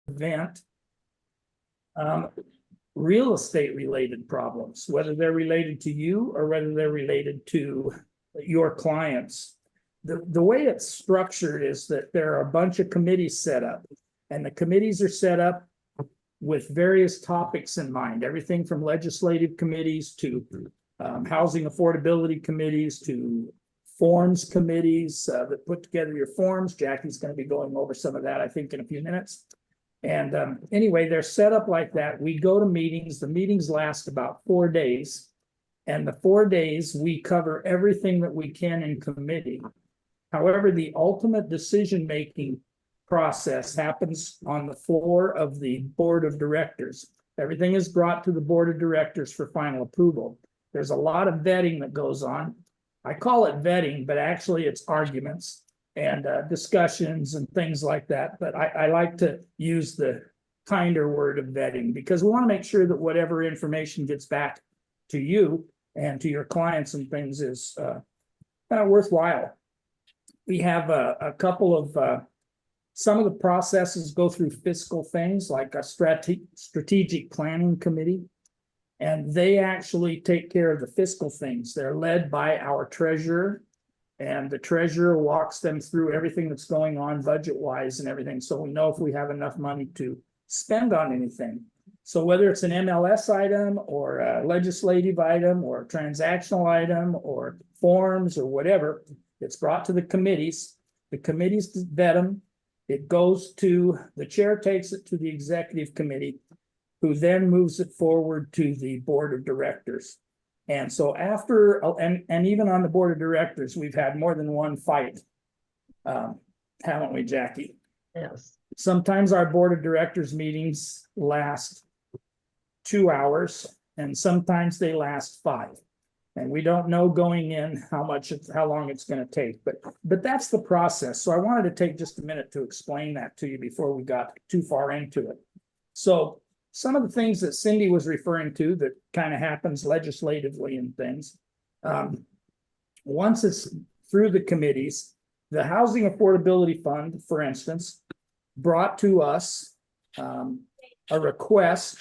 Event, real estate related problems, whether they're related to you or whether they're related to your clients. The way it's structured is that there are a bunch of committees set up, and the committees are set up with various topics in mind, everything from legislative committees to housing affordability committees to forms committees that put together your forms. Jackie's going to be going over some of that, I think, in a few minutes. And anyway, they're set up like that. We go to meetings. The meetings last about 4 days. And the 4 days, we cover everything that we can in committee. However, the ultimate decision-making process happens on the floor of the board of directors. Everything is brought to the board of directors for final approval. There's a lot of vetting that goes on. I call it vetting, but actually it's arguments and discussions and things like that. But I like to use the kinder word of vetting because we want to make sure that whatever information gets back to you and to your clients and things is kind of worthwhile. We have a couple of some of the processes go through fiscal things like a strategic planning committee, and they actually take care of the fiscal things. They're led by our treasurer, and the treasurer walks them through everything that's going on budget-wise and everything, so we know if we have enough money to spend on anything. So whether it's an MLS item or a legislative item or a transactional item or forms or whatever, it's brought to the committees. The committees vet them. It goes to, the chair takes it to the executive committee, who then moves it forward to the board of directors. And so after, and even on the board of directors, we've had more than one fight, haven't we, Jackie? Yes. Sometimes our board of directors meetings last 2 hours, and sometimes they last 5. And we don't know going in how long it's going to take, but that's the process. So I wanted to take just a minute to explain that to you before we got too far into it. So some of the things that Cindy was referring to that kind of happens legislatively and things. Once it's through the committees, the Housing Affordability Fund, for instance, brought to us a request.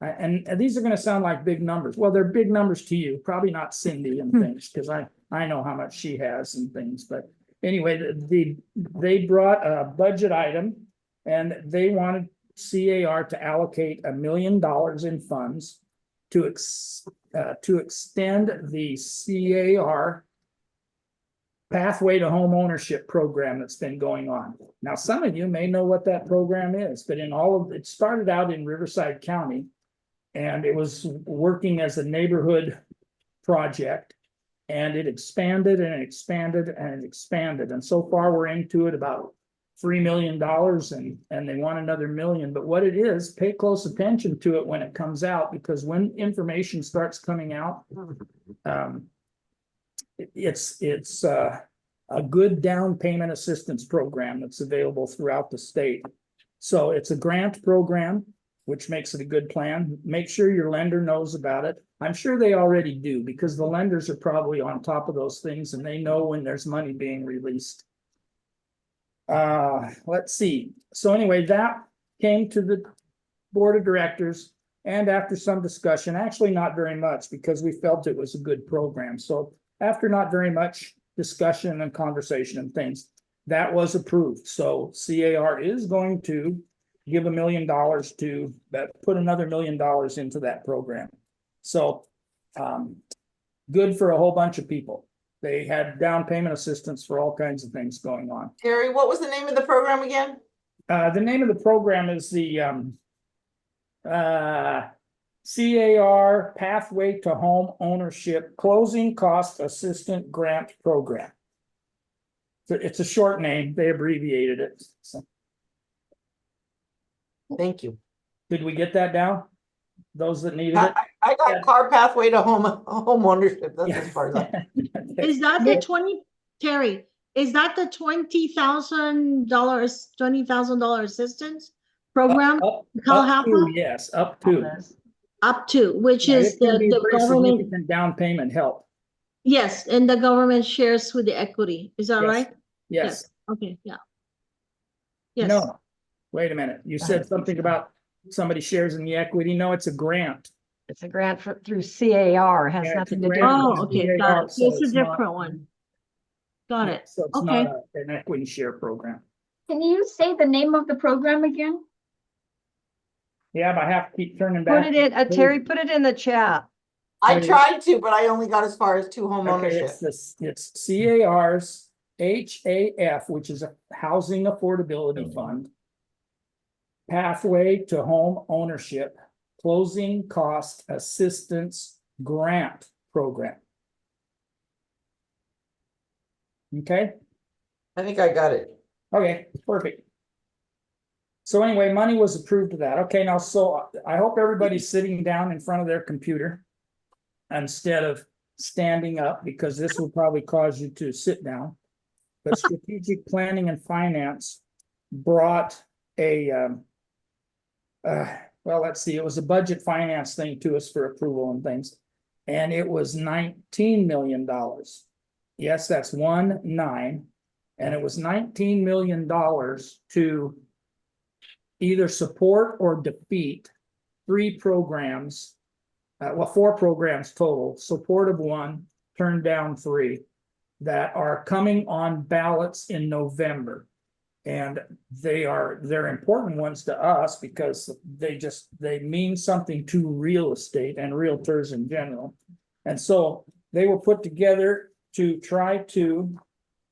And these are going to sound like big numbers. Well, they're big numbers to you, probably not Cindy and things, because I know how much she has and things. But anyway, they brought a budget item, and they wanted CAR to allocate $1 million in funds to extend the CAR Pathway to Home Ownership program that's been going on. Now, some of you may know what that program is, but it started out in Riverside County. And it was working as a neighborhood project, and it expanded and it expanded and it expanded. And so far we're into it about $3 million, and they want another $1 million. But what it is, pay close attention to it when it comes out, because when information starts coming out, it's a good down payment assistance program that's available throughout the state. So it's a grant program, which makes it a good plan. Make sure your lender knows about it. I'm sure they already do, because the lenders are probably on top of those things and they know when there's money being released. Let's see. So anyway, that came to the board of directors, and after some discussion, actually not very much, because we felt it was a good program. So after not very much discussion and conversation and things, that was approved. So CAR is going to give $1 million to that, put another $1 million into that program. So good for a whole bunch of people. They had down payment assistance for all kinds of things going on. Terry, what was the name of the program again? The name of the program is the CAR Pathway to Home Ownership Closing Cost Assistant Grant Program. So it's a short name. They abbreviated it. So. Thank you. Did we get that down? Those that needed it? I got car pathway to home ownership. That's as far as I. Is that the 20, Terry, is that the $20,000 assistance program? Up to, yes, up to. Up to, which is It can be the pretty government. significant down payment help. Yes, and the government shares with the equity. Is that Yes. right? Yes, Okay, yeah. Yes. no, wait a minute. You said something about somebody shares in the equity. No, it's a grant. It's a grant through CAR, has Yeah, it's a nothing to do. grant. Oh, okay, got CAR, it. So it's a it's not- different one. Got Yeah, it. so it's Okay. not an equity share program. Can you say the name of the program again? Yeah, but I have to keep turning Put back. it in, Terry, put it in the chat. I tried to, but I only got as far as 2 home Okay, ownership. it's this, it's CAR's HAF, which is a Housing Affordability Fund. Pathway to Home Ownership Closing Cost Assistance Grant Program. Okay, I think I got it. okay, perfect. So anyway, money was approved to that. Okay, now, so I hope everybody's sitting down in front of their computer instead of standing up, because this will probably cause you to sit down. But strategic planning and finance brought a, well, let's see, it was a budget finance thing to us for approval and things. And it was $19 million. Yes, that's 19. And it was $19 million to either support or defeat 3 programs. Well, 4 programs total, support of 1, turned down 3, that are coming on ballots in November. And they're important ones to us because they mean something to real estate and realtors in general. And so they were put together to try to,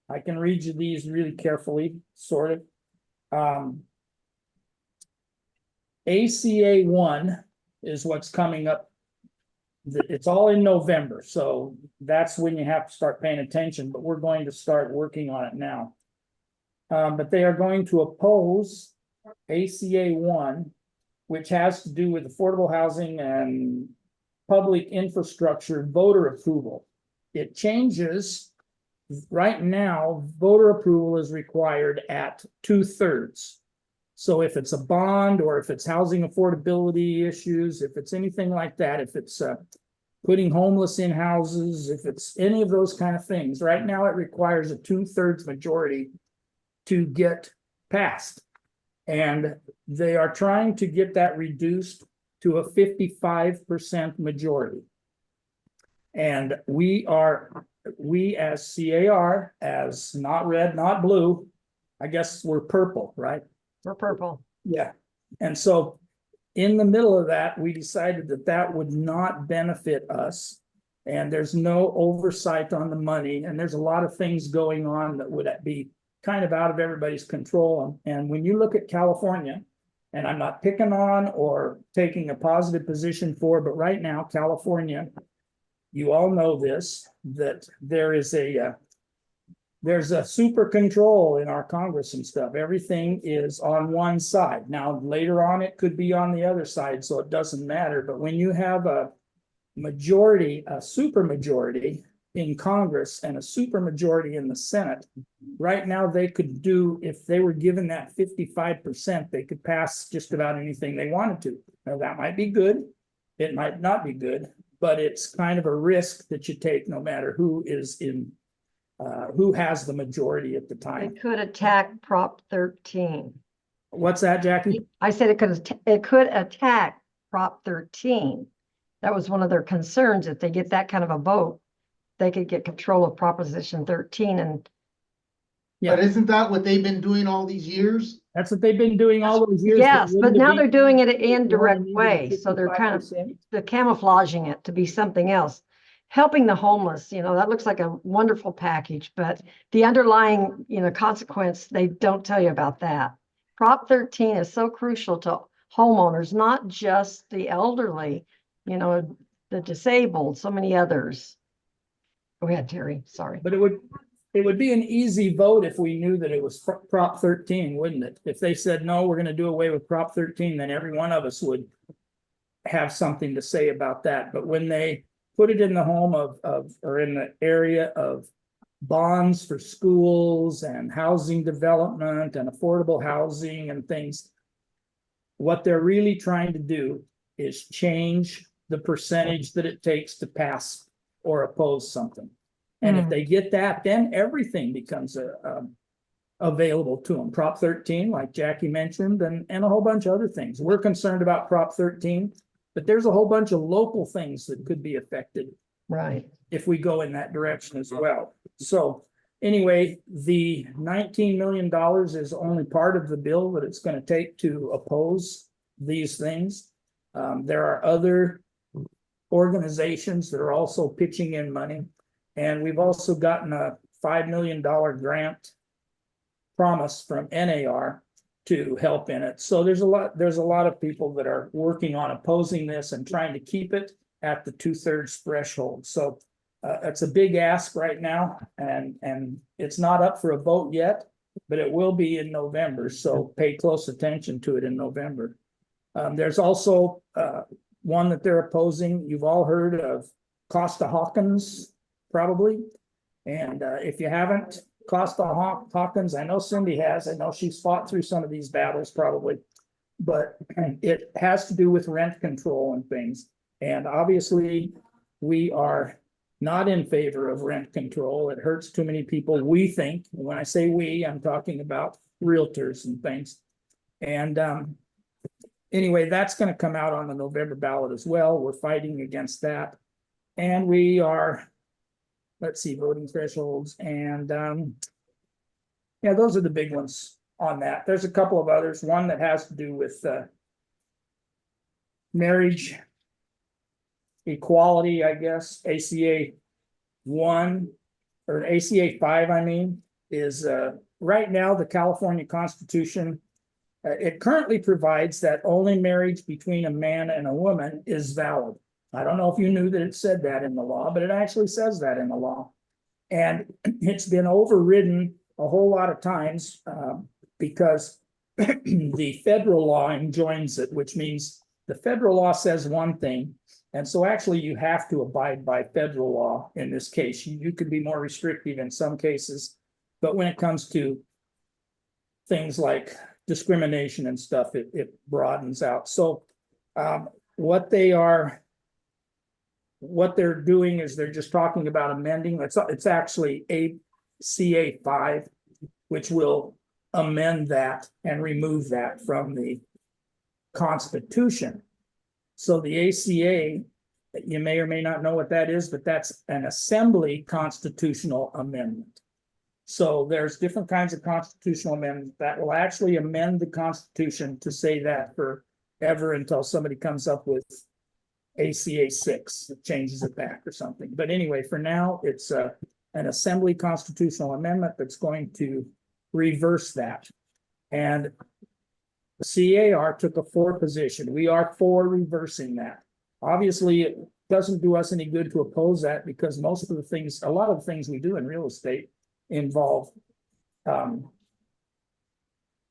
I can read you these really carefully, sort of. ACA 1 is what's coming up. It's all in November, so that's when you have to start paying attention, but we're going to start working on it now. But they are going to oppose ACA 1, which has to do with affordable housing and public infrastructure voter approval. It changes. Right now, voter approval is required at 2/3. So if it's a bond, or if it's housing affordability issues, if it's anything like that, if it's putting homeless in houses, if it's any of those kind of things, right now it requires a 2/3 majority to get passed. And they are trying to get that reduced to a 55% majority. And we as CAR, as not red, not blue, I guess we're purple, right? We're purple. Yeah, and so in the middle of that, we decided that that would not benefit us. And there's no oversight on the money, and there's a lot of things going on that would be kind of out of everybody's control. And when you look at California, and I'm not picking on or taking a positive position for, but right now, California, you all know this, that there's a super control in our Congress and stuff. Everything is on one side. Now, later on, it could be on the other side, so it doesn't matter. But when you have a majority, a super majority in Congress and a super majority in the Senate, right now they could do, if they were given that 55%, they could pass just about anything they wanted to. Now, that might be good. It might not be good, but it's kind of a risk that you take no matter who is in who has the majority at the It time. could attack Prop 13. What's that, Jackie? I said it could attack Prop 13. That was one of their concerns. If they get that kind of a vote, they could get control of Proposition 13. And Yeah. But isn't that what they've been doing all these years? That's what they've been doing all those years. yes, but now they're doing it an indirect More way. than So they're kind of 55%. they're camouflaging it to be something else. Helping the homeless, that looks like a wonderful package, but the underlying, consequence, they don't tell you about that. Prop 13 is so crucial to homeowners, not just the elderly, the disabled, so many others. Go ahead, Terry, sorry. But it would be an easy vote if we knew that it was Prop 13, wouldn't it? If they said, no, we're going to do away with Prop 13, then every one of us would have something to say about that. But when they put it in the home or in the area of bonds for schools and housing development and affordable housing and things, what they're really trying to do is change the percentage that it takes to pass or oppose something. And if they get that, then everything becomes available to them. Prop 13, like Jackie mentioned, and a whole bunch of other things. We're concerned about Prop 13, but there's a whole bunch of local things that could be affected Right. if we go in that direction as well. So anyway, the $19 million is only part of the bill that it's going to take to oppose these things. There are other organizations that are also pitching in money. And we've also gotten a $5 million grant promise from NAR to help in it. So there's a lot of people that are working on opposing this and trying to keep it at the 2/3 threshold. So it's a big ask right now, and it's not up for a vote yet, but it will be in November. So pay close attention to it in November. There's also one that they're opposing. You've all heard of Costa-Hawkins, probably. And if you haven't, Costa-Hawkins, I know Cindy has. I know she's fought through some of these battles probably, but it has to do with rent control and things. And obviously, we are not in favor of rent control. It hurts too many people, we think. When I say we, I'm talking about realtors and things. And anyway, that's going to come out on the November ballot as well. We're fighting against that. And we are, let's see, voting thresholds. And yeah, those are the big ones on that. There's a couple of others. One that has to do with marriage equality, I guess. ACA 1 or ACA 5, I mean, is right now the California Constitution. It currently provides that only marriage between a man and a woman is valid. I don't know if you knew that it said that in the law, but it actually says that in the law. And it's been overridden a whole lot of times because the federal law enjoins it, which means the federal law says one thing. And so actually you have to abide by federal law in this case. You could be more restrictive in some cases, but when it comes to things like discrimination and stuff, it broadens out. So what they're doing is they're just talking about amending. It's actually ACA 5, which will amend that and remove that from the Constitution. So the ACA, you may or may not know what that is, but that's an assembly constitutional amendment. So there's different kinds of constitutional amendments that will actually amend the Constitution to say that forever until somebody comes up with ACA 6 that changes it back or something. But anyway, for now, it's an assembly constitutional amendment that's going to reverse that. And the CAR took a for position. We are for reversing that. Obviously, it doesn't do us any good to oppose that because a lot of the things we do in real estate involve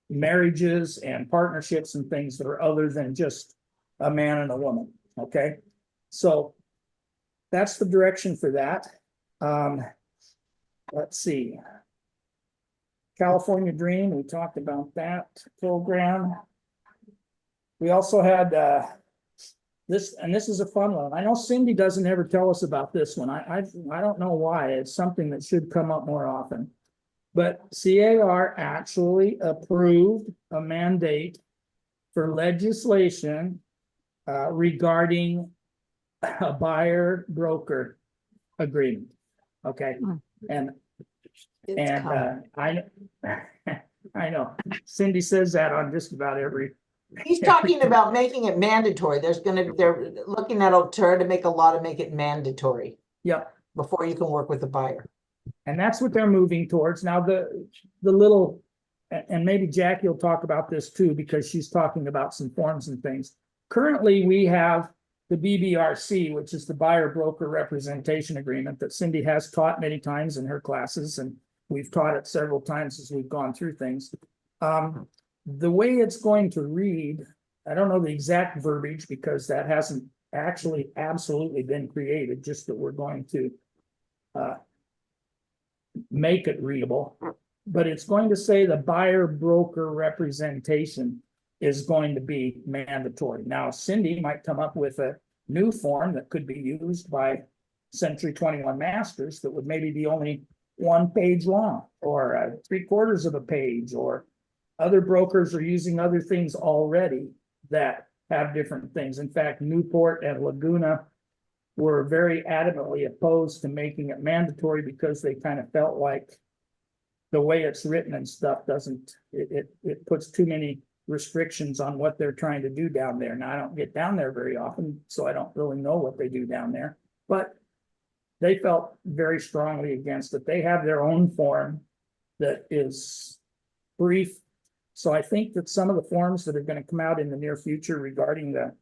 marriages and partnerships and things that are other than just a man and a woman. Okay, so that's the direction for that. Let's see. California Dream, we talked about that program. We also had this, and this is a fun one. I know Cindy doesn't ever tell us about this one. I don't know why. It's something that should come up more often. But CAR actually approved a mandate for legislation regarding a buyer broker agreement. Okay, and I know Cindy says that on just about every. He's talking about making it mandatory. They're looking at to make it mandatory. Yep. Before you can work with the buyer. And that's what they're moving towards. Now the little, and maybe Jackie will talk about this too, because she's talking about some forms and things. Currently, we have the BBRC, which is the buyer broker representation agreement that Cindy has taught many times in her classes, and we've taught it several times as we've gone through things. The way it's going to read, I don't know the exact verbiage because that hasn't actually absolutely been created, just that we're going to make it readable, but it's going to say the buyer broker representation is going to be mandatory. Now, Cindy might come up with a new form that could be used by Century 21 Masters that would maybe be only 1 page long or 3/4 of a page, or other brokers are using other things already that have different things. In fact, Newport and Laguna were very adamantly opposed to making it mandatory because they kind of felt like the way it's written and stuff doesn't, it puts too many restrictions on what they're trying to do down there. Now, I don't get down there very often, so I don't really know what they do down there, but they felt very strongly against it. They have their own form that is brief. So I think that some of the forms that are going to come out in the near future regarding the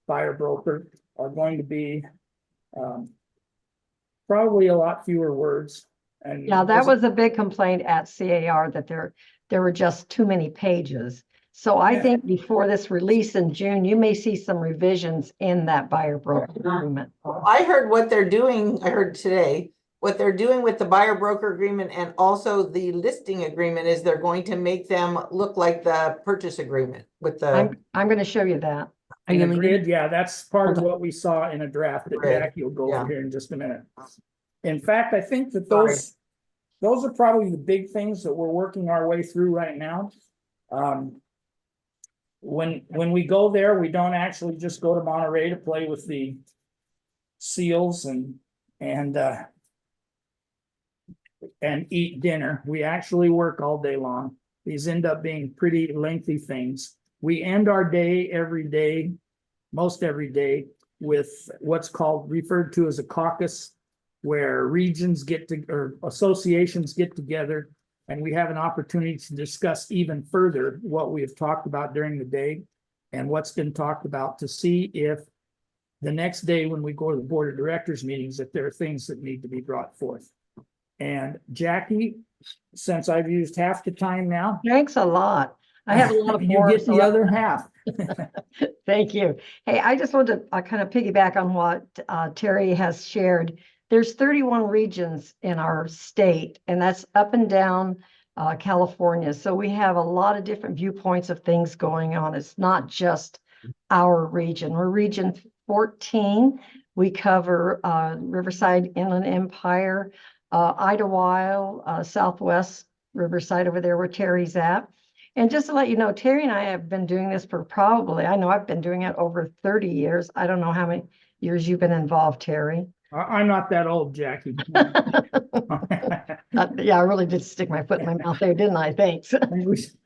buyer broker are going to be probably a lot fewer words. And Yeah, that was a big complaint at CAR, that there were just too many pages. So I Yeah. think before this release in June, you may see some revisions in that buyer broker agreement. I heard what they're doing, I heard today, what they're doing with the buyer broker agreement and also the listing agreement is they're going to make them look like the purchase agreement with the. I'm going to show you that. Are you in a leaving? grid, yeah, that's part of what we saw in a draft that Grid, Jackie will go yeah. over here in just a minute. In fact, I think that Sorry. those are probably the big things that we're working our way through right now. When we go there, we don't actually just go to Monterey to play with the seals and eat dinner. We actually work all day long. These end up being pretty lengthy things. We end our day every day, most every day, with what's referred to as a caucus, where regions or associations get together, and we have an opportunity to discuss even further what we have talked about during the day and what's been talked about, to see if the next day when we go to the board of directors meetings, if there are things that need to be brought forth. And Jackie, since I've used half the time now, Thanks a lot. I have a lot of you forms. get the other half. Thank you. Hey, I just wanted to kind of piggyback on what Terry has shared. There's 31 regions in our state, and that's up and down California. So we have a lot of different viewpoints of things going on. It's not just our region. We're region 14. We cover Riverside, Inland Empire, Idlewild, Southwest Riverside over there where Terry's at. And just to let you know, Terry and I have been doing this for I know I've been doing it over 30 years. I don't know how many years you've been involved, Terry. I'm not that old, Jackie. Yeah, I really did stick my foot in my mouth there, didn't I? Thanks. I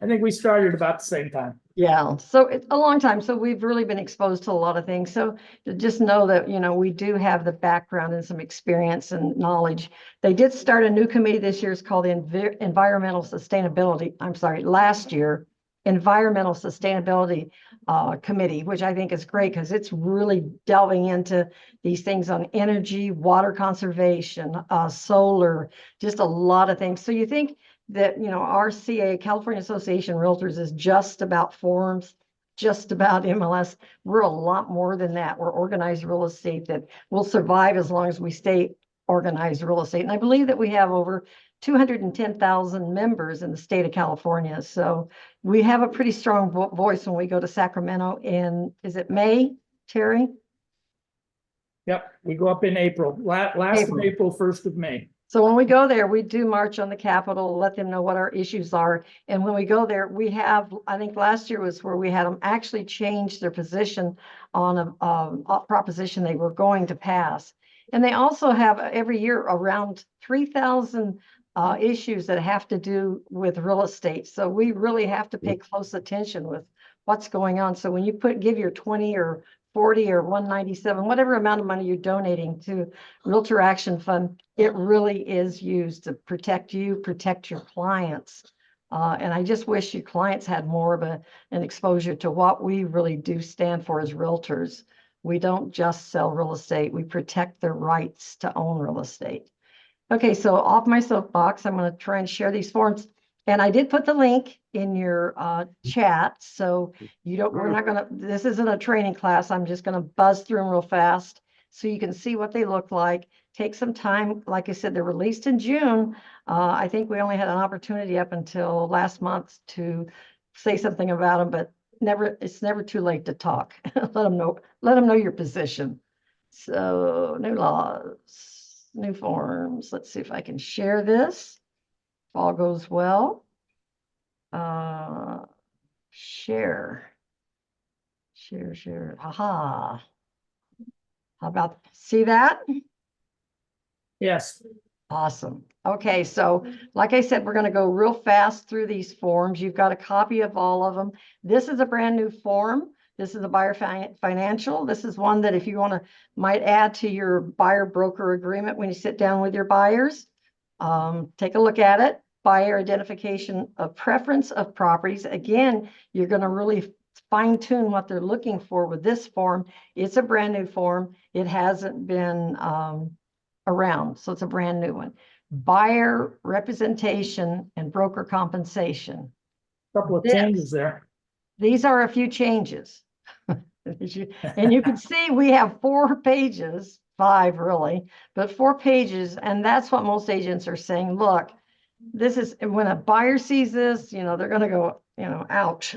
think we started about the same time. Yeah, so it's a long time. So we've really been exposed to a lot of things. So just know that, we do have the background and some experience and knowledge. They did start a new committee this year. It's called the Environmental Sustainability. I'm sorry, last year, Environmental Sustainability Committee, which I think is great because it's really delving into these things on energy, water conservation, solar, just a lot of things. So you think that, RCA, California Association of Realtors, is just about forms, just about MLS. We're a lot more than that. We're organized real estate that will survive as long as we stay organized real estate. And I believe that we have over 210,000 members in the state of California. So we have a pretty strong voice when we go to Sacramento is it May, Terry? Yep, we go up in April, last of April, 1st of May. So when we go there, we do march on the Capitol, let them know what our issues are. And when we go there, we have, I think last year was where we had them actually change their position on a proposition they were going to pass. And they also have every year around 3,000 issues that have to do with real estate. So we really have to pay close attention with what's going on. So when you give your 20 or 40 or 197, whatever amount of money you're donating to Realtor Action Fund, it really is used to protect you, protect your clients. And I just wish your clients had more of an exposure to what we really do stand for as realtors. We don't just sell real estate, we protect their rights to own real estate. Okay, so off my soapbox, I'm going to try and share these forms. And I did put the link in your chat, so we're not gonna, this isn't a training class. I'm just gonna buzz through them real fast so you can see what they look like. Take some time. Like I said, they're released in June. I think we only had an opportunity up until last month to say something about them, but it's never too late to talk. Let them know your position. So new laws. new forms. Let's see if I can share this. If all goes well. Share. Share. Aha. How about, see that? Yes, Awesome. Okay, so like I said, we're going to go real fast through these forms. You've got a copy of all of them. This is a brand new form. This is a buyer financial. This is one that if you want to might add to your buyer broker agreement when you sit down with your buyers. Take a look at it. Buyer identification of preference of properties. Again, you're going to really fine tune what they're looking for with this form. It's a brand new form. It hasn't been around, so it's a brand new one. Buyer representation and broker compensation. couple of This- changes there. These are a few changes. And you can see we have 4 pages, 5 really, but 4 pages. And that's what most agents are saying. Look, this is when a buyer sees this, they're going to go, ouch.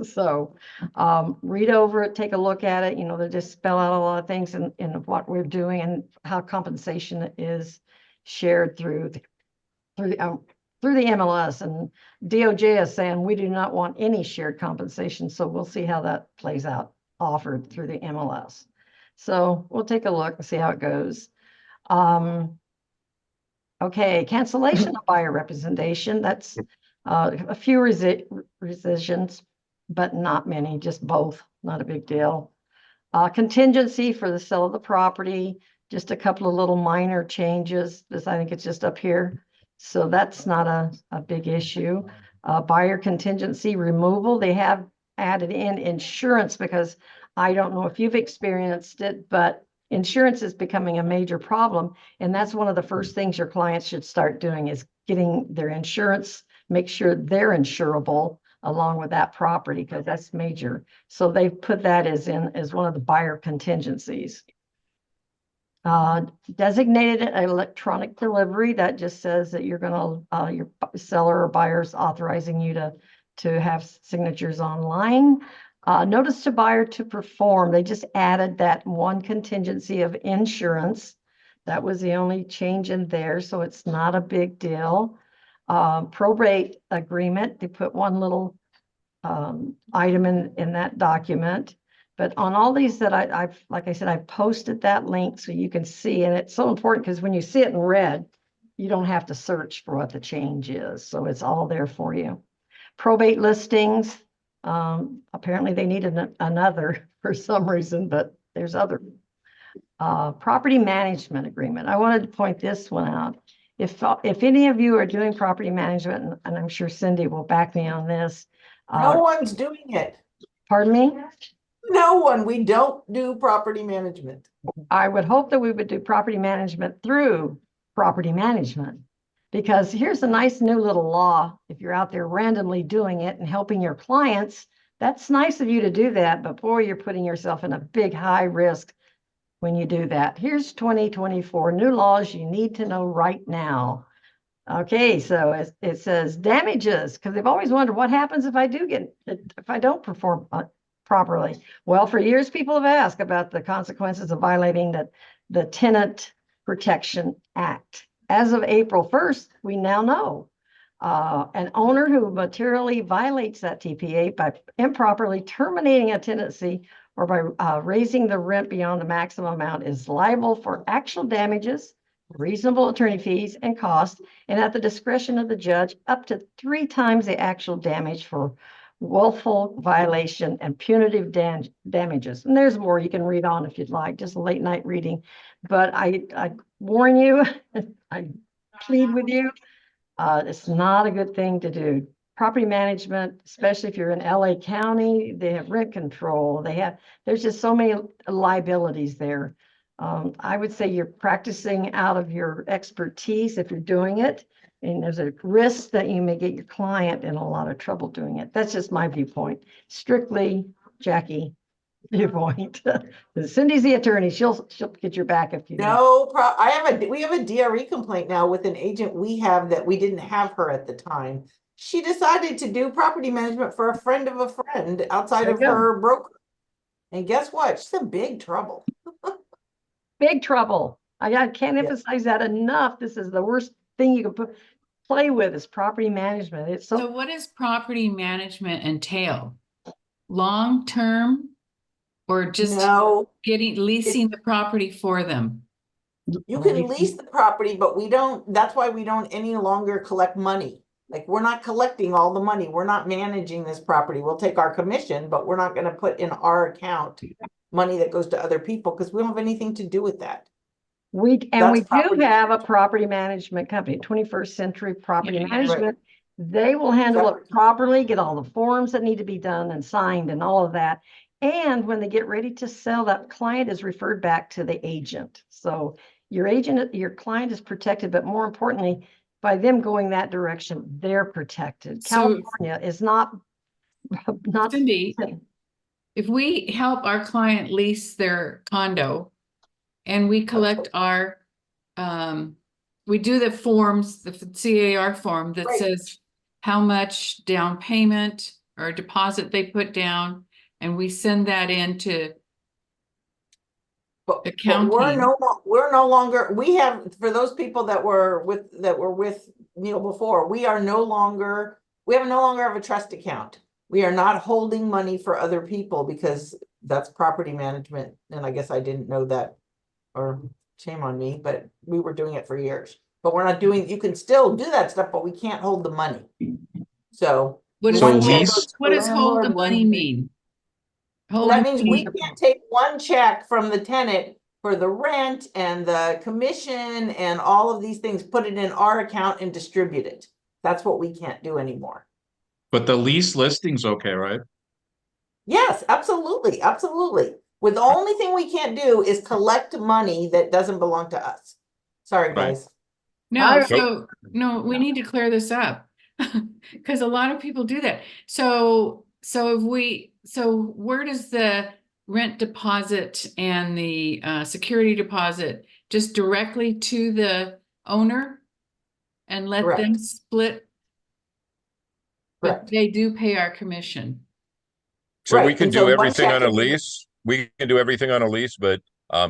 So read over it, take a look at it. They just spell out a lot of things in what we're doing and how compensation is shared through the MLS. And DOJ is saying we do not want any shared compensation. So we'll see how that plays out offered through the MLS. So we'll take a look and see how it goes. Okay, cancellation of buyer representation. That's a few rescissions, but not many, just both, not a big deal. Contingency for the sale of the property, just a couple of little minor changes. This, I think it's just up here. So that's not a big issue. Buyer contingency removal, they have added in insurance because I don't know if you've experienced it, but insurance is becoming a major problem. And that's one of the first things your clients should start doing is getting their insurance, make sure they're insurable along with that property, because that's major. So they've put that as one of the buyer contingencies. Designated electronic delivery, that just says that you're going to, your seller or buyer's authorizing you to have signatures online. Notice to buyer to perform, they just added that one contingency of insurance. That was the only change in there, so it's not a big deal. Probate agreement, they put one little item in that document. But on all these that I've, like I said, I've posted that link so you can see, and it's so important because when you see it in red, you don't have to search for what the change is. So it's all there for you. Probate listings, apparently they needed another for some reason, but there's other. Property management agreement. I wanted to point this one out. If any of you are doing property management, and I'm sure Cindy will back me on this. No one's doing it. Pardon me? No one. We don't do property management. I would hope that we would do property management through property management. Because here's a nice new little law. If you're out there randomly doing it and helping your clients, that's nice of you to do that. But boy, you're putting yourself in a big high risk when you do that. Here's 2024 new laws you need to know right now. Okay, so it says damages, because they've always wondered what happens if I don't perform properly. Well, for years, people have asked about the consequences of violating the Tenant Protection Act. As of April 1st, we now know an owner who materially violates that TPA by improperly terminating a tenancy or by raising the rent beyond the maximum amount is liable for actual damages, reasonable attorney fees and costs, and at the discretion of the judge, up to 3 times the actual damage for willful violation and punitive damages. And there's more you can read on if you'd like, just late night reading. But I warn you, I plead with you, it's not a good thing to do. Property management, especially if you're in LA County, they have rent control. There's just so many liabilities there. I would say you're practicing out of your expertise if you're doing it. And there's a risk that you may get your client in a lot of trouble doing it. That's just my viewpoint. Strictly Jackie viewpoint. Cindy's the attorney. She'll get your back if you need. No, we have a DRE complaint now with an agent we have that we didn't have her at the time. She decided to do property management for a friend of a friend outside There of you go. her broker. And guess what? She's in big trouble. Big trouble. I can't Yeah. emphasize that enough. This is the worst thing you can play with is property management. It's So so, what does property management entail? Long-term or just No, leasing the property for them? you can lease the property, but that's why we don't any longer collect money. Like, we're not collecting all the money. We're not managing this property. We'll take our commission, but we're not gonna put in our account money that goes to other people because we don't have anything to do with that. we That's do property have a property management company, 21st Century Property Yeah, yeah. Management. They will handle Separate. it properly, get all the forms that need to be done and signed and all of that. And when they get ready to sell, that client is referred back to the agent. So your agent, your client is protected, but more importantly, by them going that direction, they're protected. So- California is not Cindy, if we help our client lease their condo and we collect our, we do the forms, the CAR form that Right. says how much down payment or deposit they put down, and we send that into But accounting. we're no longer, we have, for those people that were with Neil before, we no longer have a trust account. We are not holding money for other people because that's property management. And I guess I didn't know that, or shame on me, but we were doing it for years. But we're not doing, you can still do that stuff, but we can't hold the money. So. What So does, lease- what does hold the landlord, money mean? Well, Hold that the means money- we can't take one check from the tenant for the rent and the commission and all of these things, put it in our account and distribute it. That's what we can't do anymore. But the lease listing's okay, right? Yes, absolutely, absolutely. With the only thing we can't do is collect money that doesn't belong to us. Sorry, Right. guys. No, Nope. we need to clear this up. Because a lot of people do that. So where does the rent deposit and the security deposit just directly to the owner? And let them Correct. split? But Correct. they do pay our commission. So we Right, can and so do one everything check on a can be- lease? We can do everything on a lease, but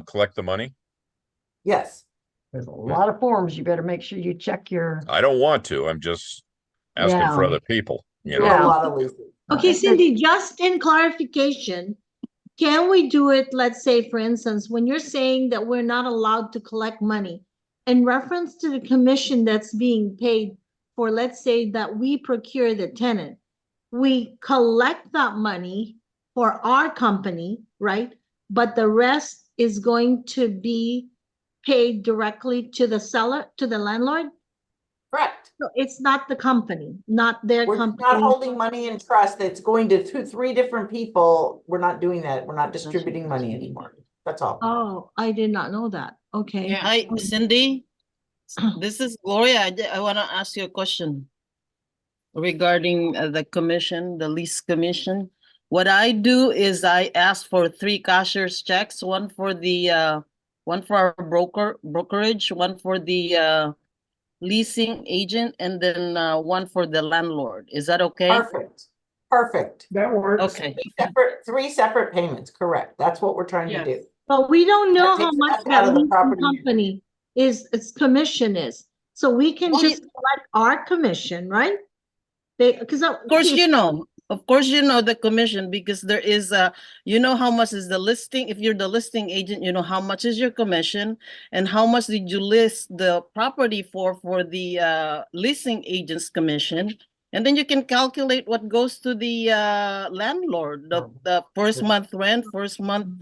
collect the money? Yes, There's a lot of forms. You better make sure you check your, I don't want to. I'm just asking for Yeah. other people, you do know? a Yeah. lot of leases. Okay, It's- Cindy, just in clarification, can we do it, let's say, for instance, when you're saying that we're not allowed to collect money, in reference to the commission that's being paid for, let's say, that we procure the tenant, we collect that money for our company, right? But the rest is going to be paid directly to the seller, to the landlord? Correct. So it's not the company, not their We're company. not holding money in trust that's going to three different people. We're not doing that. We're not distributing money anymore. That's all. Oh, I did not know that. Okay. Yeah. Hi, Cindy. This is Gloria. I want to ask you a question regarding the commission, the lease commission. What I do is I ask for 3 cashier's checks, one for our brokerage, one for the leasing agent, and then one for the landlord. Is that okay? Perfect. Perfect. That works. Okay. Three separate payments, correct. That's what we're trying to Yes. do. But we don't know That how takes much us out that of the leasing property. company its commission is. So we can Well, just collect our commission, right? They, because Of course, you know the commission because there is you know how much is the listing. If you're the listing agent, you know how much is your commission and how much did you list the property for the leasing agent's commission. And then you can calculate what goes to the landlord, the first month rent, first month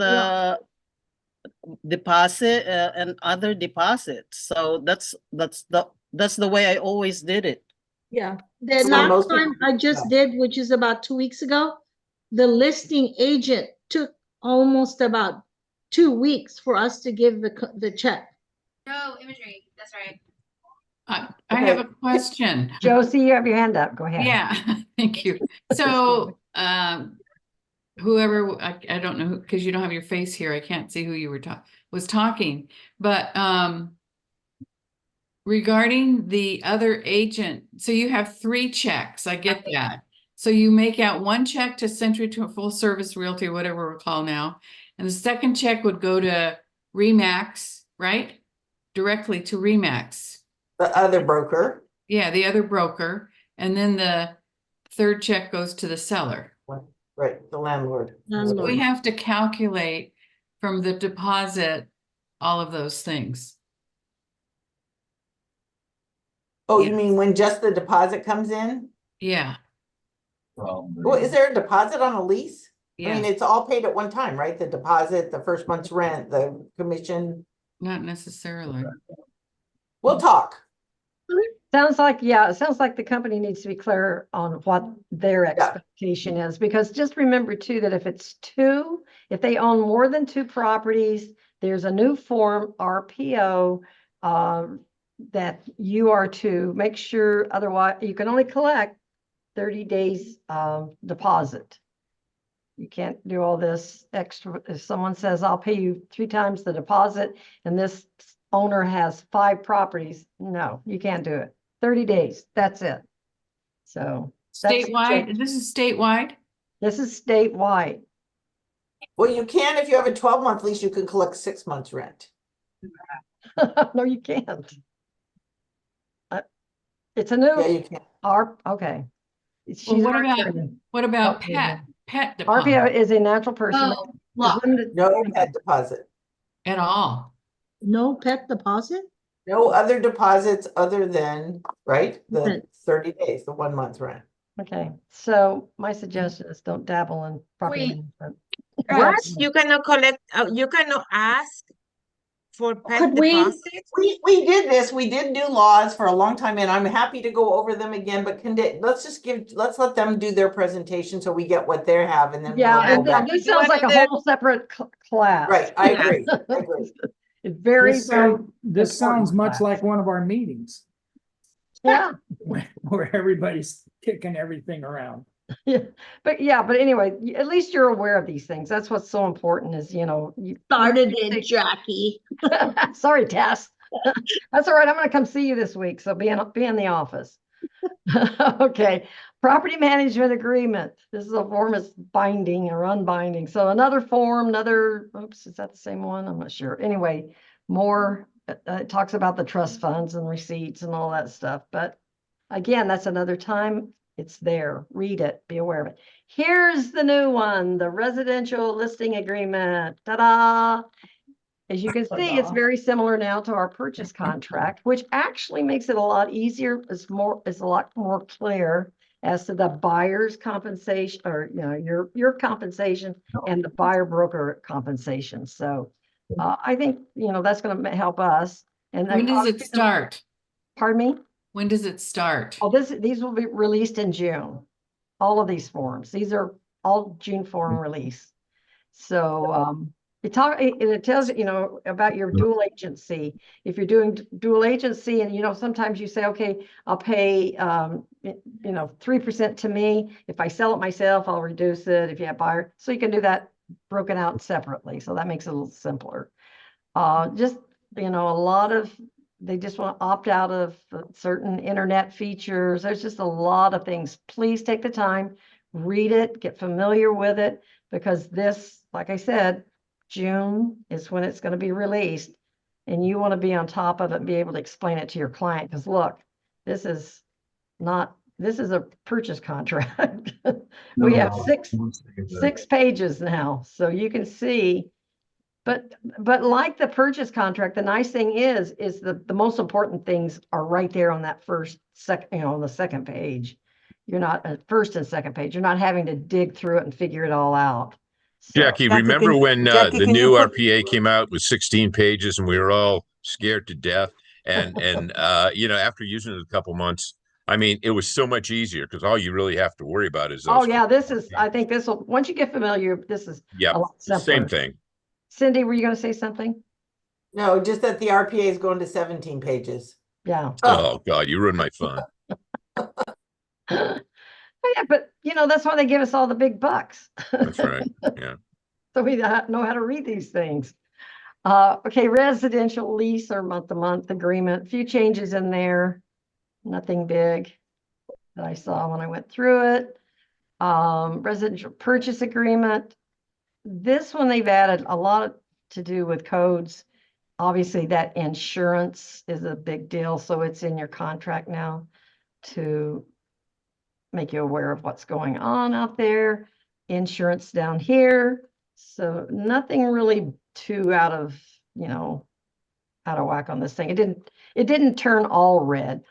deposit, and other deposits. So that's the way I always did it. yeah, the So last most time people I do just that. did, which is about 2 weeks ago, the listing agent took almost about 2 weeks for us to give the check. No, imagery, that's right. I have Okay. a question. Josie, you have your hand up. Go ahead. Yeah, thank you. So, whoever, I don't know, because you don't have your face here, I can't see who you was talking, but, regarding the other agent, so you have 3 checks, I get that. So you make out 1 check to Century to Full Service Realty, whatever we're called now, and the second check would go to Remax, right? directly to Remax. The other broker. Yeah, the other broker, and then the third check goes to the seller. Right, the landlord. Landlord. We have to calculate from the deposit, all of those things. Oh, Yeah. you mean when just the deposit comes in? Yeah, Well, is there a deposit on a lease? I mean, yeah, it's all paid at one time, right? The deposit, the first month's rent, the commission. not necessarily. We'll talk. Sounds like, yeah, it sounds like the company needs to be clear on what their expectation is, because just remember too, that if it's two, if they own more than two properties, there's a new form, RPO, that you are to make sure, otherwise, you can only collect 30 days, deposit. You can't do all this extra. If someone says, I'll pay you 3 times the deposit, and this owner has 5 properties, no, you can't do it. 30 days, that's it. So that's- Statewide, this is statewide? This is statewide. Well, you can, if you have a 12-month lease, you can collect 6 months rent. No, you can't. It's a Yeah, new you can. okay. Well, She's what our about, attorney. what about Okay, pet RPO deposit is a natural person. Oh, It's look, limited- No pet deposit. at all? No pet deposit? No other deposits other than, right, the Rent. 30 days, the 1 month rent. Okay, so my suggestion is don't dabble in property Wait. management. What? You cannot collect, you cannot ask for pet Could we- deposits? We did this, we did do laws for a long time, and I'm happy to go over them again, but let's let them do their presentation so we get what they have, and then Yeah, we'll and go back. this You sounds wanna like a do- whole separate class. Right, I agree, I agree. It's very, This very, this sounds important much class. like one of our meetings yeah, where everybody's kicking everything around. yeah. But anyway, at least you're aware of these things. That's what's so important is, you Started it, Jackie. sorry, Tess. That's all right. I'm gonna come see you this week, so be in the office. Okay, property management agreement. This is a form is binding or unbinding. So another form, oops, is that the same one? I'm not sure. Anyway, more, it talks about the trust funds and receipts and all that stuff. But again, that's another time. It's there. Read it, be aware of it. Here's the new one, the residential listing agreement. Ta-da! As you can see, it's very similar now to our purchase contract, which actually makes it a lot easier. It's a lot more clear as to the buyer's compensation, or your compensation and the buyer broker compensation. So I think that's going to help us. And When does it obviously start? Pardon me? When does it start? Oh, these will be released in June. All of these forms. These are all June form release. So it tells you about your dual agency. If you're doing dual agency, and sometimes you say, okay, I'll pay 3% to me. If I sell it myself, I'll reduce it. If you have buyer, so you can do that broken out separately. So that makes it a little simpler. Just a lot of they just want to opt out of certain internet features. There's just a lot of things. Please take the time, read it, get familiar with it, because this, like I said, June is when it's going to be released, and you want to be on top of it and be able to explain it to your client. Because look, this is a purchase contract. We have six pages now, so you can see. But like the purchase contract, the nice thing is the most important things are right there on that on the second page. You're not first and second page. You're not having to dig through it and figure it all out. So, Jackie, Jackie, remember when Jackie, the can you new put- RPA came out with 16 pages and we were all scared to death? And after using it a couple months, I mean, it was so much easier because all you really have to worry about is oh those. yeah, I think this will, once you get familiar, this is Yeah, a lot simpler. same thing. Cindy, were you going to say something? No, just that the RPA is going to 17 pages. Yeah. Oh God, you ruined my fun. Yeah, but that's why they give us all the big bucks. That's right. Yeah. So we know how to read these things. Okay, residential lease or month-to-month agreement, a few changes in there. Nothing big that I saw when I went through it. Residential purchase agreement. This one they've added a lot to do with codes. obviously that insurance is a big deal, so it's in your contract now to make you aware of what's going on out there. Insurance down here, so nothing really too out of whack on this thing. It didn't turn all red.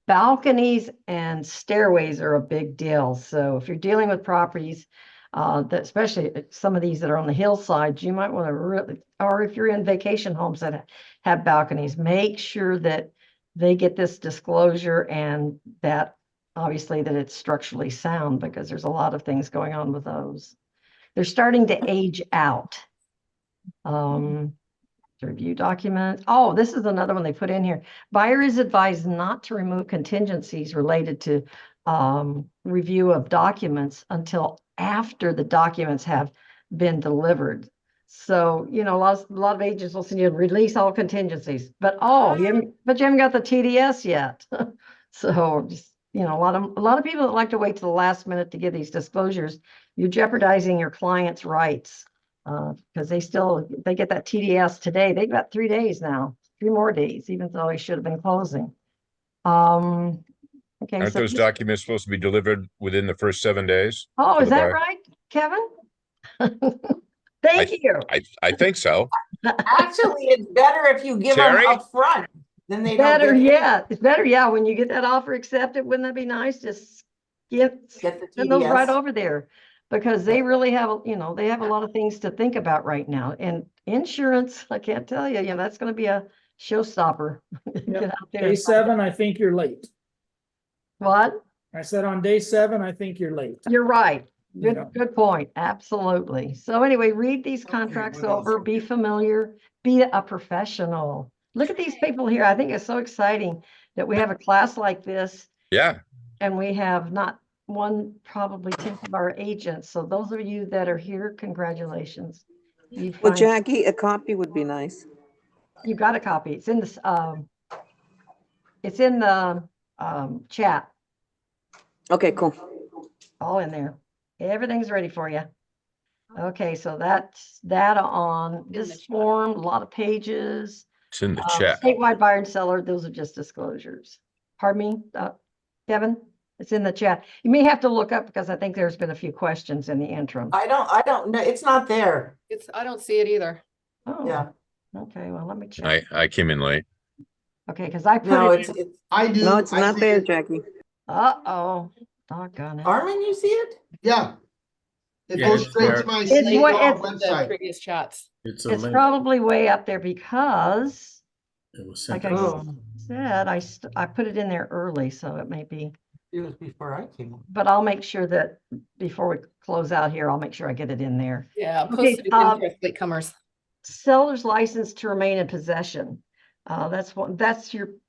Balconies and stairways are a big deal. So if you're dealing with properties, that especially some of these that are on the hillsides, you might want to really, or if you're in vacation homes that have balconies, make sure that they get this disclosure and that obviously that it's structurally sound, because there's a lot of things going on with those. They're starting to age out. Review documents. Oh, this is another one they put in here. Buyer is advised not to remove contingencies related to review of documents until after the documents have been delivered. So, a lot of agents will send you release all contingencies, but you haven't got the TDS yet. So just, a lot of people that like to wait to the last minute to give these disclosures, you're jeopardizing your client's rights. Because they get that TDS today. They've got 3 days now, 3 more days, even though they should have been closing. Okay. Aren't those documents supposed to be delivered within the first 7 days? Oh, for is the that buyer? right, Kevin? Thank you. I think so. Actually, it's better if you give them Terry? up front, then they don't Better get it. yet. It's better, yeah. When you get that offer accepted, wouldn't that be nice? Just Get the send those right TDS. over there, because they really have, they have a lot of things to think about right now. And insurance, I can't tell you, that's going to be a showstopper. Get out there. Day 7, I think you're late. What? I said on day 7, I think you're late. You're right. Yeah. Good point. Absolutely. So anyway, read these contracts what else? over, be familiar, be a professional. Look at these people here. I think it's so exciting that we have a class like this, Yeah. and we have not one, probably 10th of our agents. So those of you that are here, congratulations. You Jackie, a copy would be nice. you got a copy. It's in this, it's in the chat, Okay, cool. all in there. Everything's ready for you. Okay, so that's data on this form, a lot of pages. It's in the chat. Statewide buyer and seller, those are just disclosures. Pardon me, Kevin? It's in the chat. You may have to look up, because I think there's been a few questions in the interim. I don't know. It's not there. I don't see it either. Oh, Yeah. okay, well, let me check. I came in late. Okay, because I put No, it, it's I do. No, it's I not see there, it. Jackie. uh-oh, doggone it. Armin, you see it? Yeah. It Yeah, goes it's straight there. to my It's state what- law it's- The website. previous chats. It's a It's link. probably way up there because, It was sent like I out. said, I put it in there early, so it may be. It was before I came. But I'll make sure that before we close out here, I'll make sure I get it in there. Yeah, Okay, posted again for latecomers. Seller's license to remain in possession. That's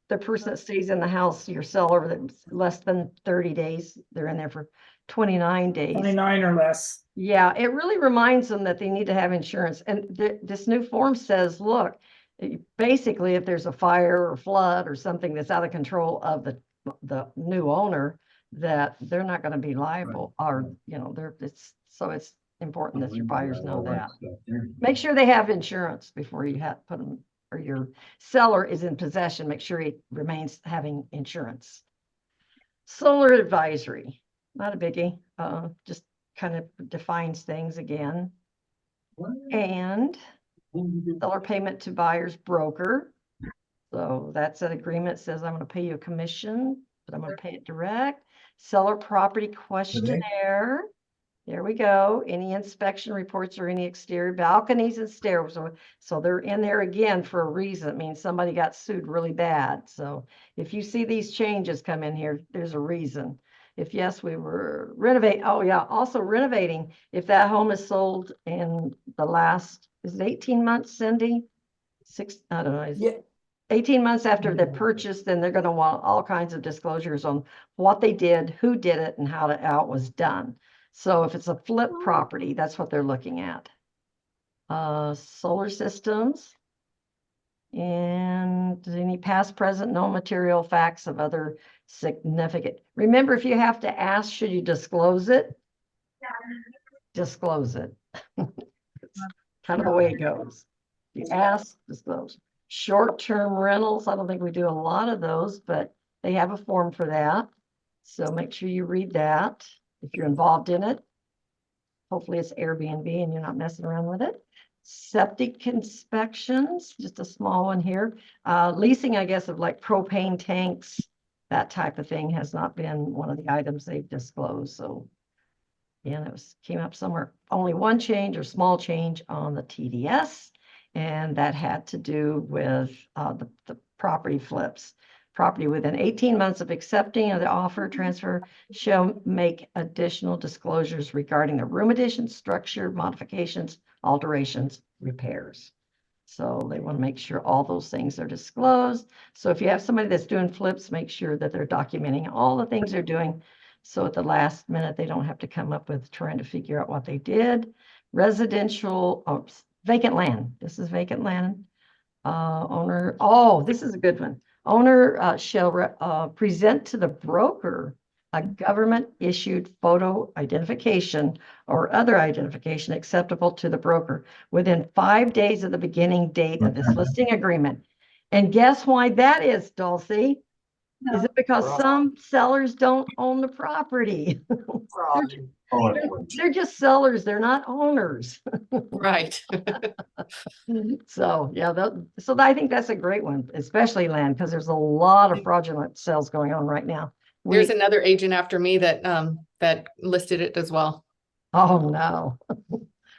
the person that stays in the house, your seller, that's less than 30 days. They're in there for 29 days. 29 or less. Yeah, it really reminds them that they need to have insurance. And this new form says, look, basically, if there's a fire or flood or something that's out of control of the new owner, that they're not going to be liable, or, it's important that your buyers know that. Make sure they have insurance before you put them, or your seller is in possession. Make sure he remains having insurance. Solar advisory, not a biggie, just kind of defines things again. And seller payment to buyer's broker. So that's an agreement, says I'm going to pay you a commission, but I'm going to pay it direct. Seller property questionnaire. There we go. Any inspection reports or any exterior balconies and stairs. So they're in there again for a reason. It means somebody got sued really bad. So if you see these changes come in here, there's a reason. If yes, we were renovating. Oh yeah, also renovating. If that home is sold in the last, is it 18 months, Cindy? I don't know. Yeah. 18 months after the purchase, then they're going to want all kinds of disclosures on what they did, who did it, and how it was done. So if it's a flip property, that's what they're looking at. Solar systems. And any past, present, no material facts of other significant. Remember, if you have to ask, should you disclose it? Disclose it. It's kind of the way it goes. You ask, disclose. Short-term rentals, I don't think we do a lot of those, but they have a form for that. So make sure you read that if you're involved in it. Hopefully it's Airbnb and you're not messing around with it. Septic inspections, just a small one here. Leasing, I guess, of like propane tanks, that type of thing has not been one of the items they've disclosed, so. Yeah, it was, came up somewhere, only one change or small change on the TDS. And that had to do with the property flips. Property within 18 months of accepting of the offer transfer shall make additional disclosures regarding the room addition, structure, modifications, alterations, repairs. So they want to make sure all those things are disclosed. So if you have somebody that's doing flips, make sure that they're documenting all the things they're doing. So at the last minute, they don't have to come up with trying to figure out what they did. Residential, vacant land. This is vacant land. Owner, this is a good one. Owner shall present to the broker a government issued photo identification or other identification acceptable to the broker within 5 days of the beginning date of this listing agreement. And guess why that is, Dulcie? Is it because some sellers don't own the property? They're just sellers, they're not owners. Right. So, yeah, so I think that's a great one, especially land, because there's a lot of fraudulent sales going on right now. There's another agent after me that that listed it as well. Oh, no.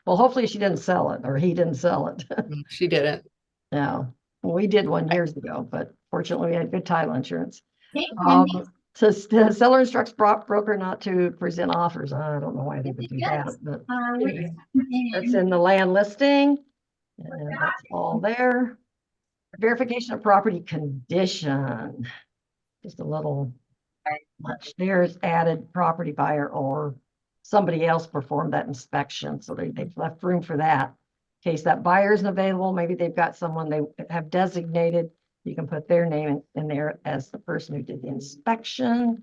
Well, hopefully she didn't sell it or he didn't sell it. She didn't. No, we did one years ago, but fortunately we had good title insurance. Um, So the seller instructs broker not to present offers. I don't know why they would do that, but that's in the land listing. And that's all there. Verification of property condition. Just a little much. There's added property buyer or somebody else performed that inspection. So they've left room for that. In case that buyer isn't available, maybe they've got someone they have designated. You can put their name in there as the person who did the inspection.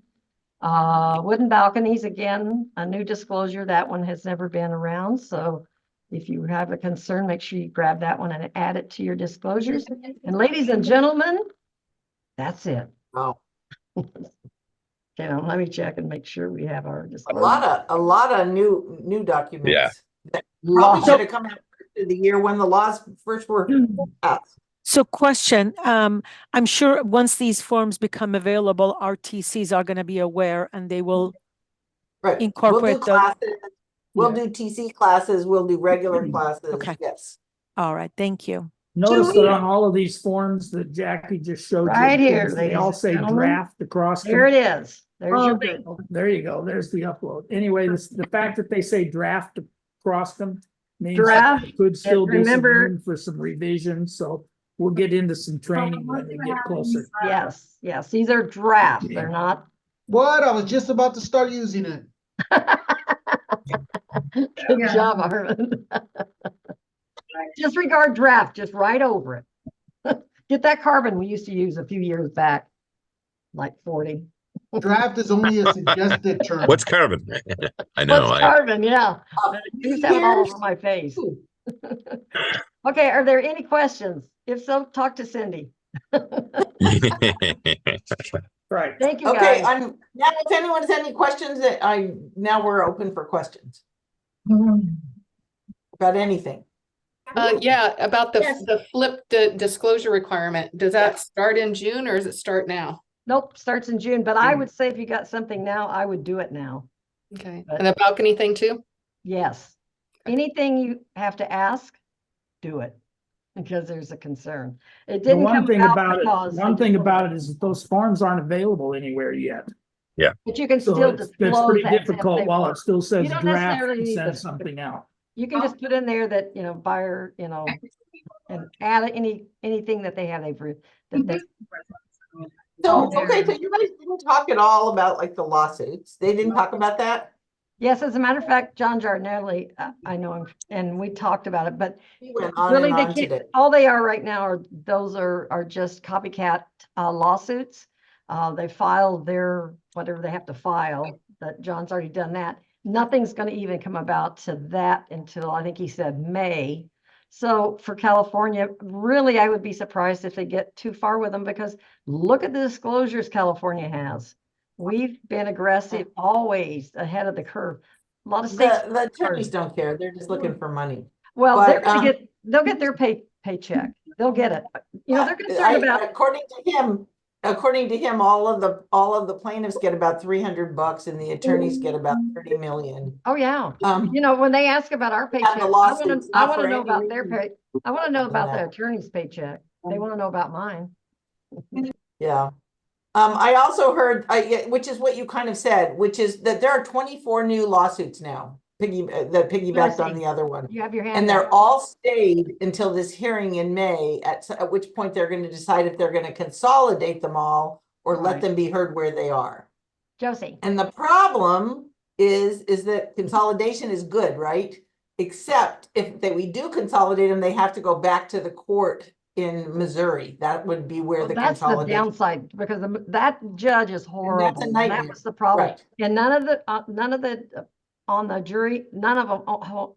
Wooden balconies, again, a new disclosure. That one has never been around. So if you have a concern, make sure you grab that one and add it to your disclosures. And ladies and gentlemen, that's it. Wow. Okay, now let me check and make sure we have our A disclosure. lot of new documents. Yeah. That probably Lot. should have come out of the year when the laws first were passed. So question, I'm sure once these forms become available, RTCs are going to be aware and they will Right. incorporate We'll do classes. We'll Yeah. do TC classes. We'll do regular classes. Okay. Yes. All right, thank you. Notice that on all of these forms that Jackie just showed you. Right here, They ladies all and say gentlemen. draft across. There them. it is. There's Oh, your good. thing. Oh, there you go. There's the upload. Anyway, the fact that they say draft across them means Draft, there could still be some remember- room for some revisions. So we'll get into some training when we get closer. Yes, yes. These are drafts. They're not. What? I was just about to start using it. Good job, Arvin. Disregard draft, just right over it. Get that carbon we used to use a few years back, like 40. Draft is only a suggested term. What's carbon? I know. What's carbon? Yeah. I used to have it all Years. over my face. Okay, are there any questions? If so, talk to Cindy. Right. Thank you, Okay. guys. Now if anyone has any questions, now we're open for questions about anything. Yeah, about the Yes. the flipped disclosure requirement. Does that start in June or does it start now? Nope, starts in June, but I would say if you got something now, I would do it now. Okay. But- And the balcony thing too? Yes. Anything you have to ask, do it. Because there's a concern. It The didn't one come thing about it, because one they thing didn't- about it is that those forms aren't available anywhere yet. But you can So still it's disclose pretty that if difficult they while were. it still says don't draft necessarily and need send the- something out. You can just put in there that, buyer, and add anything that they have, that they. So, Oh, okay, there. so you guys didn't talk at all about like the lawsuits. They didn't talk about that? Yes, as a matter of fact, John Giardinelli, I know him, and we talked about it, but He went on really and they on can't, today. all they are right now are just copycat lawsuits. They filed their, whatever they have to file, that John's already done that. Nothing's gonna even come about to that until, I think he said May. So for California, really, I would be surprised if they get too far with them, because look at the disclosures California has. We've been aggressive, always ahead of the curve. A lot of states. The attorneys don't care. They're just looking for money. Well, they're But, gonna they'll get their paycheck. They'll get it. You know, they're concerned about. According to him, all of the plaintiffs get about $300 and the attorneys get about 30 million. Oh, yeah. You know, when they ask about our paycheck, I lawsuits, want not to for know any about their reason pay. I want to know than about the that. attorney's paycheck. They want to know about mine. Yeah. I also heard, which is what you kind of said, which is that there are 24 new lawsuits now, that piggybacked on the other one. You have your hand And up. they're all stayed until this hearing in May, at which point they're going to decide if they're going to consolidate them all or let Right. them be heard where they are. Josie. And the problem is that consolidation is good, right? Except if we do consolidate them, they have to go back to the court in Missouri. That would be where Well, the that's the consolidation. downside, because that judge is horrible. That nightmare. was the problem. Right. And none of the on the jury, none of them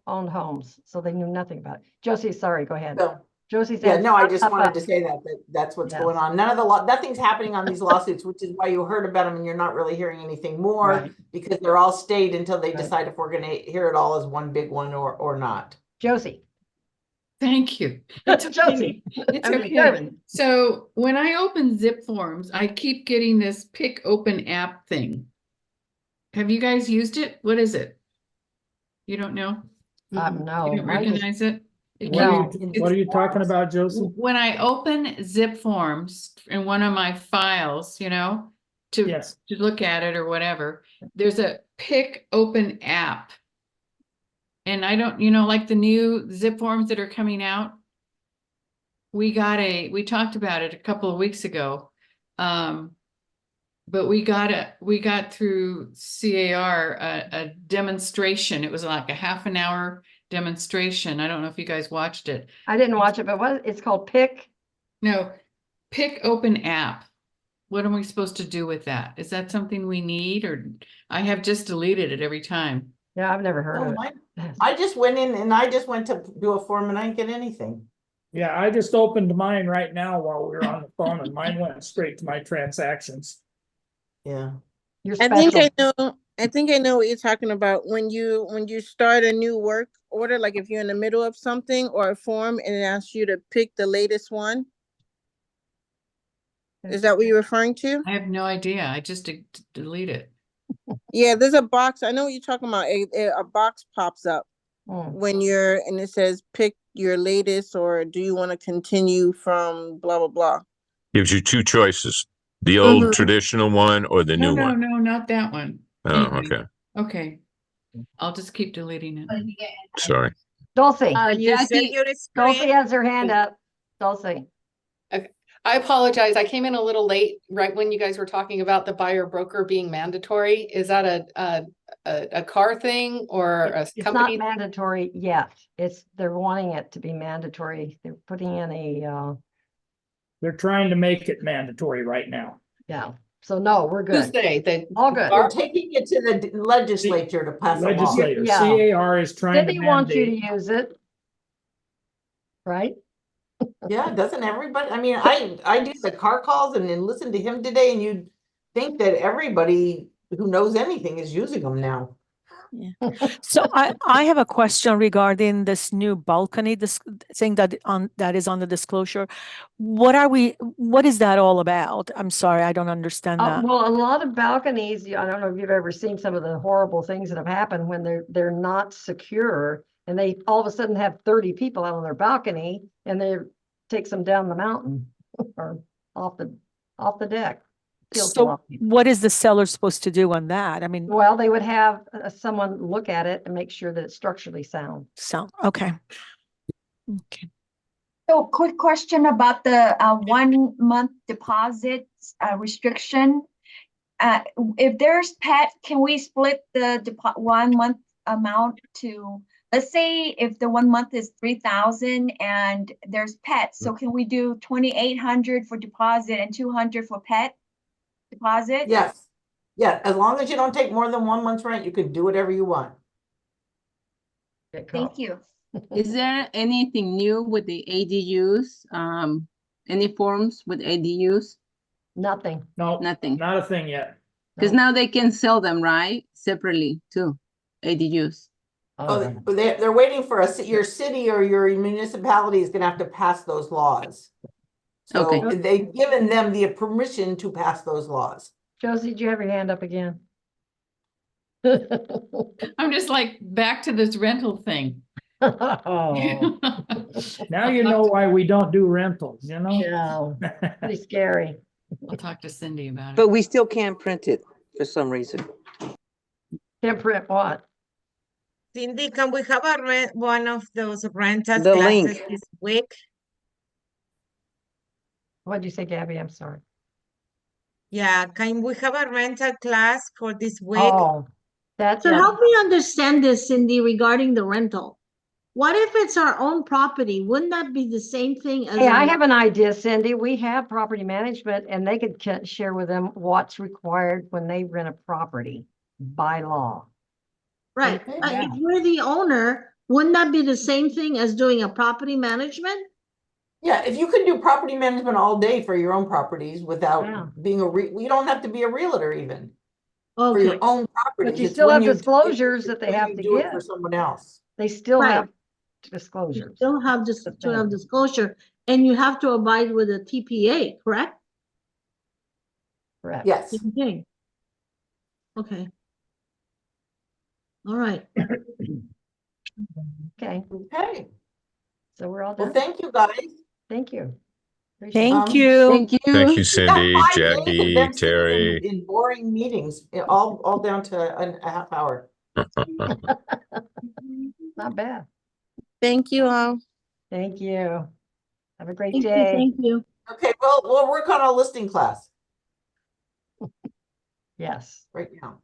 owned homes, so they knew nothing about it. Josie, sorry, go ahead. So, Josie yeah, said. no, I just wanted to say that's what's Yes. going on. Nothing's happening on these lawsuits, which is why you heard about them and you're not really hearing anything more, Right. because they're all stayed until they Right. decide if we're going to hear it all as one big one or not. Josie. Thank you. It's okay. Josie. It's I'm okay. determined. So when I open zip forms, I keep getting this pick open app thing. Have you guys used it? What is it? You don't know? No. You don't recognize it? It No. What are you talking about, Josie? When I open zip forms in one of my files, to Yes. look at it or whatever, there's a pick open app. And I don't, like the new zip forms that are coming out. We talked about it a couple of weeks ago. But we got through CAR a demonstration. It was like a half an hour demonstration. I don't know if you guys watched it. I didn't watch it, but it's called Pick. No, pick open app. What am we supposed to do with that? Is that something we need, or I have just deleted it every time? Yeah, I've never heard of it. I just went in and I just went to do a form and I didn't get anything. Yeah, I just opened mine right now while we were on the phone and mine went straight to my transactions. Yeah. You're I special. think I know what you're talking about. When you start a new work order, like if you're in the middle of something or a form and it asks you to pick the latest one. Is that what you're referring to? I have no idea. I just delete it. Yeah, there's a box. I know what you're talking about. A box pops up when and it says pick your latest, or do you want to continue from blah, blah, blah. Gives you two choices, the old traditional one or the new one. No, not that one. Oh, Anyway, okay. Okay. I'll just keep deleting it. Sorry. Dulcie. You said your Dulcie screen. has her hand up. Dulcie. I apologize. I came in a little late, right when you guys were talking about the buyer broker being mandatory. Is that a car thing or a It's company? not mandatory yet. They're wanting it to be mandatory. They're putting in a They're trying to make it mandatory right now. yeah. So no, we're Who's good. they? All good. They're taking it to the legislature to pass a law. Legislator, Yeah. CAR is trying to Sydney wants you mandate. to use it. Right? Yeah, doesn't everybody? I mean, I do the car calls and then listen to him today, and you'd think that everybody who knows anything is using them now. So I have a question regarding this new balcony, this thing that is on the disclosure. What is that all about? I'm sorry, I don't understand that. Well, a lot of balconies, I don't know if you've ever seen some of the horrible things that have happened when they're not secure, and they all of a sudden have 30 people out on their balcony, and they takes them down the mountain or off the deck. Kills a So lot of people. what is the seller supposed to do on that? I mean, Well, they would have someone look at it and make sure that it's structurally sound. okay. Okay. So quick question about the 1 month deposit restriction. If there's pet, can we split the 1 month amount to, let's say if the 1 month is 3,000 and there's pets, so can we do 2,800 for deposit and 200 for pet deposit? Yes. Yeah, as long as you don't take more than 1 month's rent, you can do whatever you want. Thank you. Is there anything new with the ADUs? Any forms with ADUs? Nothing. No, Nothing. not a thing yet. Because now they can sell them, right? Separately too, ADUs. Oh, they're waiting for your city or your municipality is gonna have to pass those laws. So Okay. they've given them the permission to pass those laws. Josie, do you have your hand up again? I'm just like, back to this rental thing. Oh, Now you know why we don't do rentals, you know? no, pretty scary. I'll talk to Cindy about it. But we still can't print it for some reason. Can't print what? Cindy, can we have one of those rental The classes link. this week? What'd you say, Gabby? I'm sorry. Yeah, can we have a rental class for this week? Oh, that's So help me understand this, Cindy, regarding the rental. What if it's our own property? Wouldn't that be the same thing as? Hey, I our- have an idea, Cindy. We have property management and they could share with them what's required when they rent a property by law. Right, Yeah. if we're the owner, wouldn't that be the same thing as doing a property management? Yeah, if you can do property management all day for your own properties Yeah. without being you don't have to be a realtor even. For Okay, your own properties. But you It's still when have disclosures it's that they when have you to do it for give. someone else. They still Right. have you disclosures. still have That's the to have thing. disclosure, and you have to abide with a TPA, correct? Correct. Yes. Same thing. Okay. All right. Okay, Okay. so we're all Well, done. thank you guys. Thank you. Appreciate it. Thank you. Thank you. Thank you, We got Cindy, 5 days of Jackie, them sitting Terry. in boring meetings, all down to a half hour. Not bad. Thank you all. Thank you. Have a great Thank you, day. thank you. Okay, well, we'll work on a listing class Yes. right now.